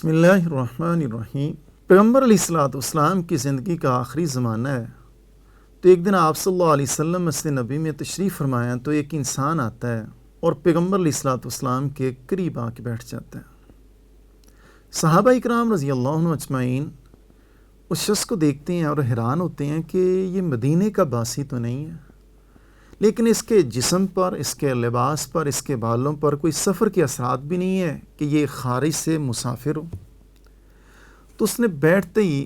بسم اللہ الرحمن الرحیم۔ پیغمبر علیہ الصلوۃ والسلام کی زندگی کا آخری زمانہ ہے، تو ایک دن آپ صلی اللہ علیہ وسلم مسجد نبی میں تشریف فرمایا تو ایک انسان آتا ہے اور پیغمبر علیہ الصلوۃ والسلام کے قریب آ کے بیٹھ جاتا ہے۔ صحابہ اکرام رضی اللہ عنہ اجمعین اس شخص کو دیکھتے ہیں اور حیران ہوتے ہیں کہ یہ مدینے کا باسی تو نہیں ہے، لیکن اس کے جسم پر، اس کے لباس پر، اس کے بالوں پر کوئی سفر کے اثرات بھی نہیں ہے کہ یہ خارج سے مسافر ہو۔ تو اس نے بیٹھتے ہی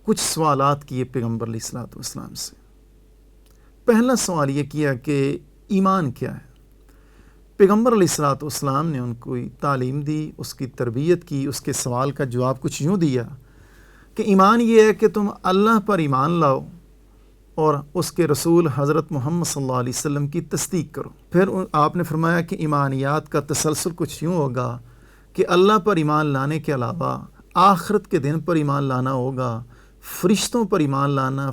کچھ سوالات کیے پیغمبر علیہ الصلوۃ والسلام سے۔ پہلا سوال یہ کیا کہ ایمان کیا ہے؟ پیغمبر علیہ الصلوۃ والسلام نے ان کو تعلیم دی، اس کی تربیت کی، اس کے سوال کا جواب کچھ یوں دیا کہ ایمان یہ ہے کہ تم اللہ پر ایمان لاؤ اور اس کے رسول حضرت محمد صلی اللہ علیہ وسلم کی تصدیق کرو۔ پھر آپ نے فرمایا کہ ایمانیات کا تسلسل کچھ یوں ہوگا کہ اللہ پر ایمان لانے کے علاوہ آخرت کے دن پر ایمان لانا ہوگا، فرشتوں پر ایمان لانا،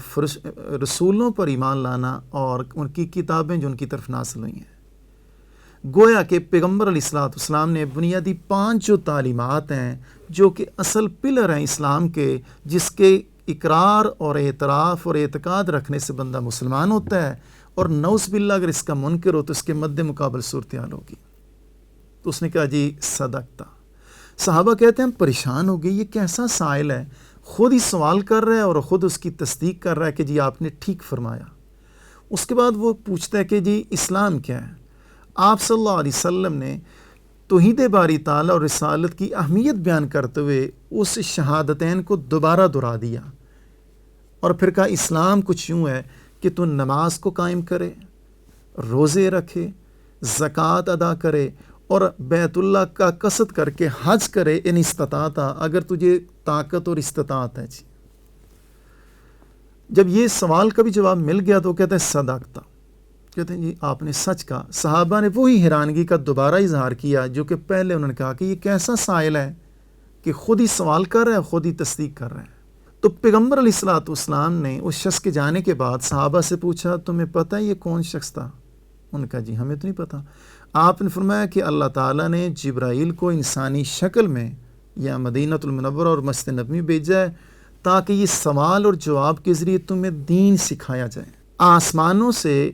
رسولوں پر ایمان لانا اور ان کی کتابیں جو ان کی طرف نازل ہوئی ہیں۔ گویا کہ پیغمبر علیہ الصلوۃ والسلام نے بنیادی 5 جو تعلیمات ہیں جو کہ اصل پلر ہیں اسلام کے، جس کے اقرار اور اعتراف اور اعتقاد رکھنے سے بندہ مسلمان ہوتا ہے، اور نعوذ باللہ اگر اس کا منکر ہو تو اس کے مد مقابل صورتحال ہوگی۔ تو اس نے کہا جی صدقتا۔ صحابہ کہتے ہیں ہم پریشان ہو گئے، یہ کیسا سائل ہے، خود ہی سوال کر رہا ہے اور خود اس کی تصدیق کر رہا ہے کہ جی آپ نے ٹھیک فرمایا۔ اس کے بعد وہ پوچھتا ہے کہ جی اسلام کیا ہے؟ آپ صلی اللہ علیہ وسلم نے توحید باری تعالیٰ اور رسالت کی اہمیت بیان کرتے ہوئے اس شہادتین کو دوبارہ دہرا دیا، اور پھر کہا اسلام کچھ یوں ہے کہ تو نماز کو قائم کرے، روزے رکھے، زکوٰۃ ادا کرے اور بیت اللہ کا قصد کر کے حج کرے ان استطاعت، اگر تجھے طاقت اور استطاعت ہے۔ جی جب یہ سوال کا بھی جواب مل گیا تو کہتا ہے صدقتا، کہتے ہیں جی آپ نے سچ کہا۔ صحابہ نے وہی حیرانگی کا دوبارہ اظہار کیا جو کہ پہلے انہوں نے کہا کہ یہ کیسا سائل ہے کہ خود ہی سوال کر رہا ہے، خود ہی تصدیق کر رہا ہے۔ تو پیغمبر علیہ الصلوۃ والسلام نے اس شخص کے جانے کے بعد صحابہ سے پوچھا تمہیں پتہ ہے یہ کون شخص تھا؟ انہوں نے کہا جی ہمیں تو نہیں پتہ۔ آپ نے فرمایا کہ اللہ تعالیٰ نے جبرائیل کو انسانی شکل میں یا مدینہ المنورہ اور مسجد نبوی بھیجا ہے تاکہ یہ سوال اور جواب کے ذریعے تمہیں دین سکھایا جائے۔ آسمانوں سے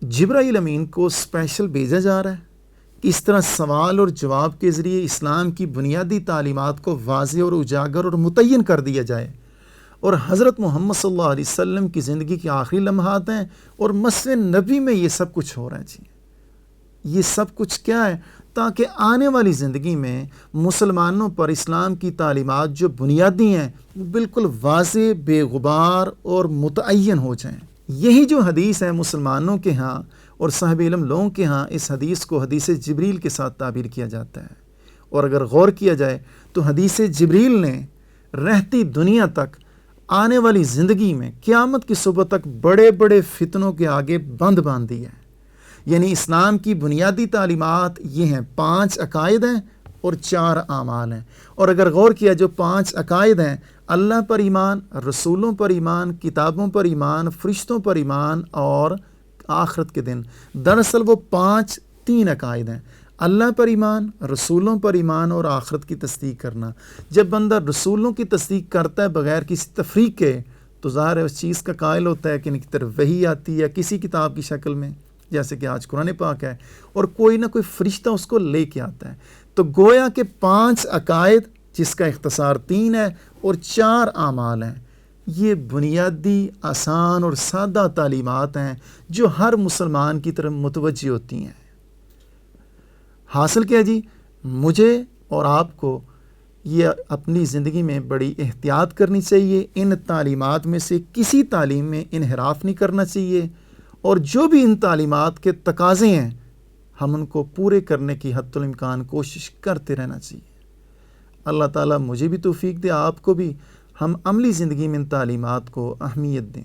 جبرائیل امین کو اسپیشل بھیجا جا رہا ہے کہ اس طرح سوال اور جواب کے ذریعے اسلام کی بنیادی تعلیمات کو واضح اور اجاگر اور متعین کر دیا جائے، اور حضرت محمد صلی اللہ علیہ وسلم کی زندگی کے آخری لمحات ہیں اور مسجد نبی میں یہ سب کچھ ہو رہا ہے۔ جی یہ سب کچھ کیا ہے؟ تاکہ آنے والی زندگی میں مسلمانوں پر اسلام کی تعلیمات جو بنیادی ہیں بالکل واضح، بے غبار اور متعین ہو جائیں۔ یہی جو حدیث ہے مسلمانوں کے ہاں اور صاحب علم لوگوں کے ہاں اس حدیث کو حدیث جبریل کے ساتھ تعبیر کیا جاتا ہے، اور اگر غور کیا جائے تو حدیث جبریل نے رہتی دنیا تک آنے والی زندگی میں قیامت کی صبح تک بڑے بڑے فتنوں کے آگے بند باندھ دی ہے۔ یعنی اسلام کی بنیادی تعلیمات یہ ہیں، 5 عقائد ہیں اور 4 اعمال ہیں، اور اگر غور کیا جو 5 عقائد ہیں، اللہ پر ایمان، رسولوں پر ایمان، کتابوں پر ایمان، فرشتوں پر ایمان اور آخرت کے دن، دراصل وہ 3 عقائد ہیں، اللہ پر ایمان، رسولوں پر ایمان اور آخرت کی تصدیق کرنا۔ جب بندہ رسولوں کی تصدیق کرتا ہے بغیر کسی تفریق کے تو ظاہر ہے اس چیز کا قائل ہوتا ہے کہ ان کی طرف وحی آتی ہے کسی کتاب کی شکل میں، جیسے کہ آج قرآن پاک ہے، اور کوئی نہ کوئی فرشتہ اس کو لے کے آتا ہے۔ تو گویا کہ 5 عقائد جس کا اختصار 3 ہے اور 4 اعمال ہیں، یہ بنیادی آسان اور سادہ تعلیمات ہیں جو ہر مسلمان کی طرف متوجہ ہوتی ہیں۔ حاصل کیا جی؟ مجھے اور آپ کو یہ اپنی زندگی میں بڑی احتیاط کرنی چاہیے، ان تعلیمات میں سے کسی تعلیم میں انحراف نہیں کرنا چاہیے، اور جو بھی ان تعلیمات کے تقاضے ہیں ہم ان کو پورے کرنے کی حد الامکان کوشش کرتے رہنا چاہیے۔ اللہ تعالیٰ مجھے بھی توفیق دے، آپ کو بھی، ہم عملی زندگی میں ان تعلیمات کو اہمیت دیں۔